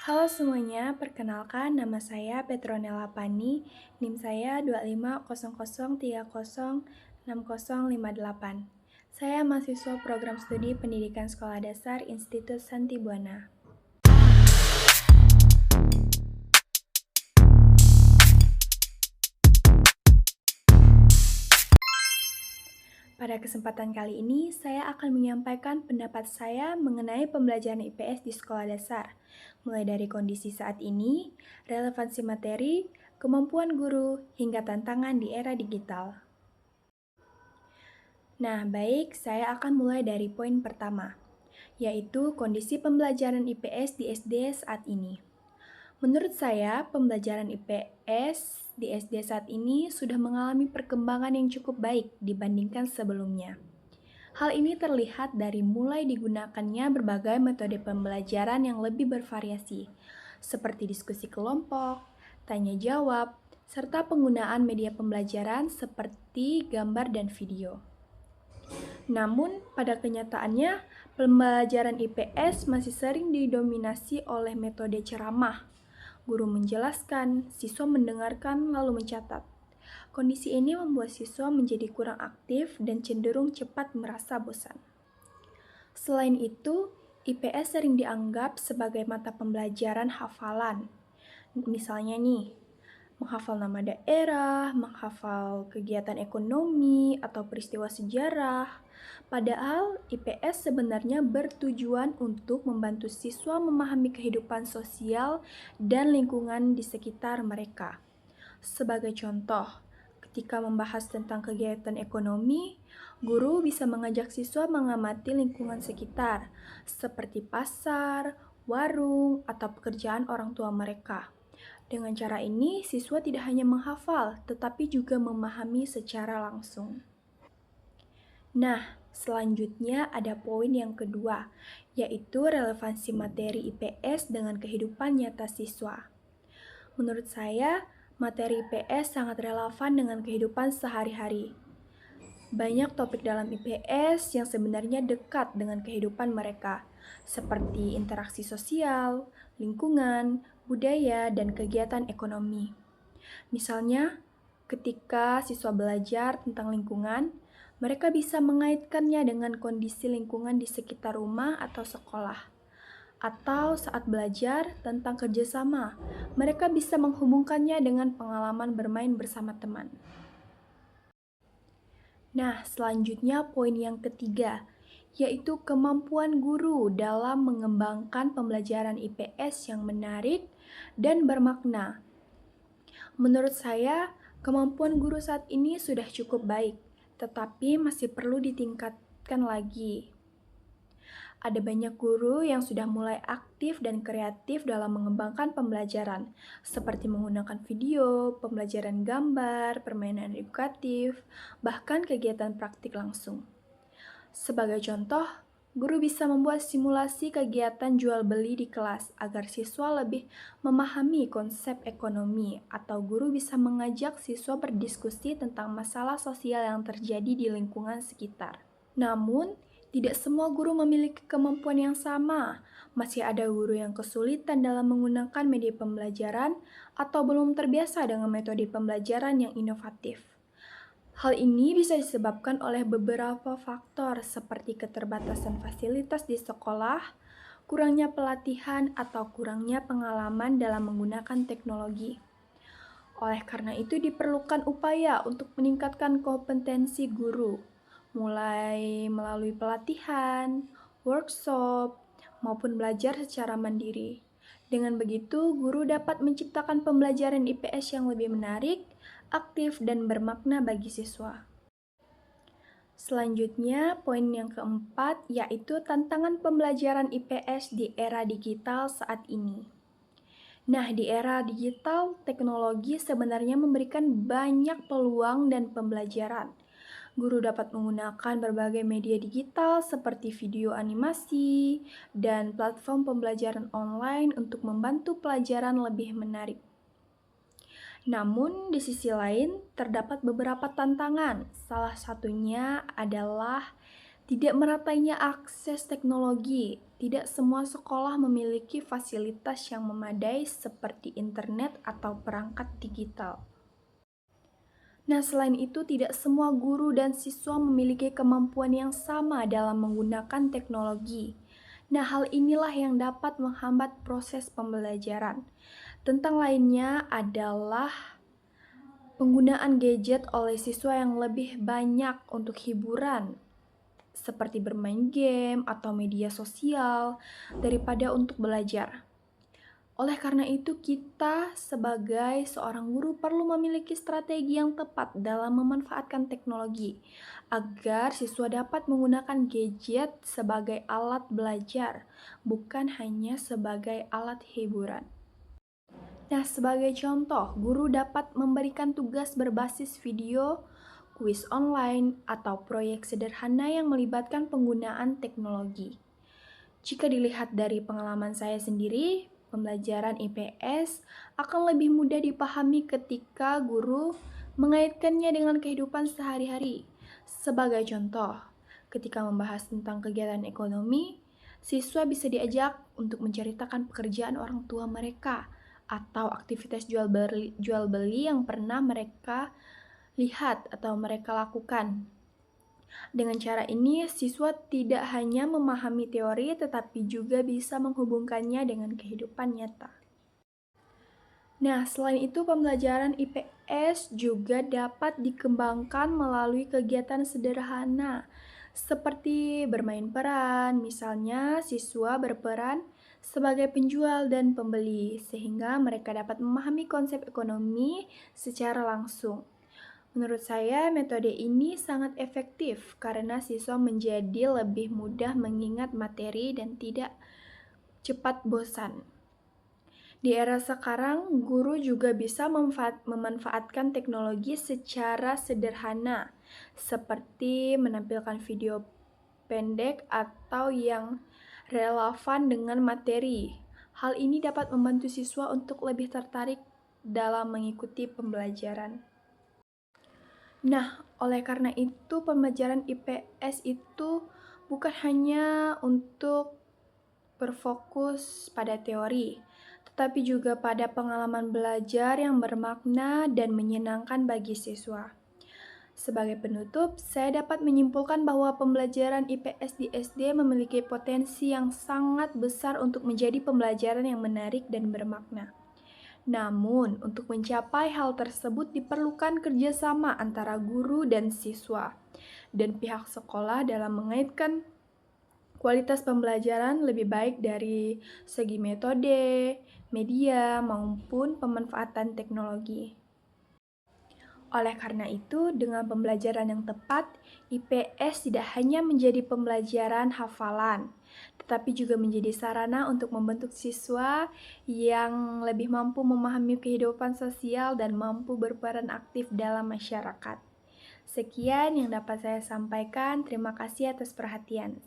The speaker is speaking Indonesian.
Halo semuanya, perkenalkan nama saya Petronella Pani, NIM saya 2500306058. Saya mahasiswa program studi Pendidikan Sekolah Dasar Institut Santi Buana. Pada kesempatan kali ini, saya akan menyampaikan pendapat saya mengenai pembelajaran IPS di sekolah dasar, mulai dari kondisi saat ini, relevansi materi, kemampuan guru, hingga tantangan di era digital. Nah, baik, saya akan mulai dari poin pertama, yaitu kondisi pembelajaran IPS di SD saat ini. Menurut saya, pembelajaran IPS di SD saat ini sudah mengalami perkembangan yang cukup baik dibandingkan sebelumnya. Hal ini terlihat dari mulai digunakannya berbagai metode pembelajaran yang lebih bervariasi, seperti diskusi kelompok, tanya jawab, serta penggunaan media pembelajaran seperti gambar dan video. Namun, pada kenyataannya, pembelajaran IPS masih sering didominasi oleh metode ceramah. Guru menjelaskan, siswa mendengarkan lalu mencatat. Kondisi ini membuat siswa menjadi kurang aktif dan cenderung cepat merasa bosan. Selain itu, IPS sering dianggap sebagai mata pembelajaran hafalan. Misalnya nih, menghafal nama daerah, menghafal kegiatan ekonomi, atau peristiwa sejarah. Padahal IPS sebenarnya bertujuan untuk membantu siswa memahami kehidupan sosial dan lingkungan di sekitar mereka. Sebagai contoh, ketika membahas tentang kegiatan ekonomi, guru bisa mengajak siswa mengamati lingkungan sekitar, seperti pasar, warung, atau pekerjaan orang tua mereka. Dengan cara ini, siswa tidak hanya menghafal, tetapi juga memahami secara langsung. Nah, selanjutnya ada poin yang kedua, yaitu relevansi materi IPS dengan kehidupan nyata siswa. Menurut saya, materi IPS sangat relevan dengan kehidupan sehari-hari. Banyak topik dalam IPS yang sebenarnya dekat dengan kehidupan mereka, seperti interaksi sosial, lingkungan, budaya, dan kegiatan ekonomi. Misalnya, ketika siswa belajar tentang lingkungan, mereka bisa mengaitkannya dengan kondisi lingkungan di sekitar rumah atau sekolah. Atau saat belajar tentang kerjasama, mereka bisa menghubungkannya dengan pengalaman bermain bersama teman. Nah, selanjutnya poin yang ketiga, yaitu kemampuan guru dalam mengembangkan pembelajaran IPS yang menarik dan bermakna. Menurut saya, kemampuan guru saat ini sudah cukup baik, tetapi masih perlu ditingkatkan lagi. Ada banyak guru yang sudah mulai aktif dan kreatif dalam mengembangkan pembelajaran, seperti menggunakan video, pembelajaran gambar, permainan edukatif, bahkan kegiatan praktik langsung. Sebagai contoh, guru bisa membuat simulasi kegiatan jual beli di kelas agar siswa lebih memahami konsep ekonomi, atau guru bisa mengajak siswa berdiskusi tentang masalah sosial yang terjadi di lingkungan sekitar. Namun, tidak semua guru memiliki kemampuan yang sama. Masih ada guru yang kesulitan dalam menggunakan media pembelajaran atau belum terbiasa dengan metode pembelajaran yang inovatif. Hal ini bisa disebabkan oleh beberapa faktor seperti keterbatasan fasilitas di sekolah, kurangnya pelatihan, atau kurangnya pengalaman dalam menggunakan teknologi. Oleh karena itu diperlukan upaya untuk meningkatkan kompetensi guru, mulai melalui pelatihan, workshop, maupun belajar secara mandiri. Dengan begitu, guru dapat menciptakan pembelajaran IPS yang lebih menarik, aktif, dan bermakna bagi siswa. Selanjutnya, poin yang keempat yaitu tantangan pembelajaran IPS di era digital saat ini. Nah, di era digital, teknologi sebenarnya memberikan banyak peluang dan pembelajaran. Guru dapat menggunakan berbagai media digital seperti video animasi dan platform pembelajaran online untuk membantu pelajaran lebih menarik. Namun, di sisi lain, terdapat beberapa tantangan. Salah satunya adalah tidak meratainya akses teknologi tidak semua sekolah memiliki fasilitas yang memadai seperti internet atau perangkat digital. Nah, selain itu, tidak semua guru dan siswa memiliki kemampuan yang sama dalam menggunakan teknologi. Nah, hal inilah yang dapat menghambat proses pembelajaran. Tentang lainnya adalah penggunaan gadget oleh siswa yang lebih banyak untuk hiburan, seperti bermain game atau media sosial, daripada untuk belajar. Oleh karena itu, kita sebagai seorang guru perlu memiliki strategi yang tepat dalam memanfaatkan teknologi agar siswa dapat menggunakan gadget sebagai alat belajar, bukan hanya sebagai alat hiburan. Nah, sebagai contoh, guru dapat memberikan tugas berbasis video, kuis online, atau proyek sederhana yang melibatkan penggunaan teknologi. Jika dilihat dari pengalaman saya sendiri, pembelajaran IPS akan lebih mudah dipahami ketika guru mengaitkannya dengan kehidupan sehari-hari. Sebagai contoh, ketika membahas tentang kegiatan ekonomi, siswa bisa diajak untuk menceritakan pekerjaan orang tua mereka atau aktivitas jual beli yang pernah mereka lihat atau mereka lakukan. Dengan cara ini, siswa tidak hanya memahami teori, tetapi juga bisa menghubungkannya dengan kehidupan nyata. Nah, selain itu, pembelajaran IPS juga dapat dikembangkan melalui kegiatan sederhana, seperti bermain peran. Misalnya, siswa berperan sebagai penjual dan pembeli, sehingga mereka dapat memahami konsep ekonomi secara langsung. Menurut saya, metode ini sangat efektif karena siswa menjadi lebih mudah mengingat materi dan tidak cepat bosan. Di era sekarang, guru juga bisa memanfaatkan teknologi secara sederhana, seperti menampilkan video pendek atau yang relevan dengan materi. Hal ini dapat membantu siswa untuk lebih tertarik dalam mengikuti pembelajaran. Nah, oleh karena itu pembelajaran IPS itu bukan hanya untuk berfokus pada teori, tetapi juga pada pengalaman belajar yang bermakna dan menyenangkan bagi siswa. Sebagai penutup, saya dapat menyimpulkan bahwa pembelajaran IPS di SD memiliki potensi yang sangat besar untuk menjadi pembelajaran yang menarik dan bermakna. Namun, untuk mencapai hal tersebut diperlukan kerjasama antara guru dan siswa, dan pihak sekolah dalam mengaitkan kualitas pembelajaran lebih baik dari segi metode, media, maupun pemanfaatan teknologi. Oleh karena itu, dengan pembelajaran yang tepat, IPS tidak hanya menjadi pembelajaran hafalan, tetapi juga menjadi sarana untuk membentuk siswa yang lebih mampu memahami kehidupan sosial dan mampu berperan aktif dalam masyarakat. Sekian yang dapat saya sampaikan. Terima kasih atas perhatian.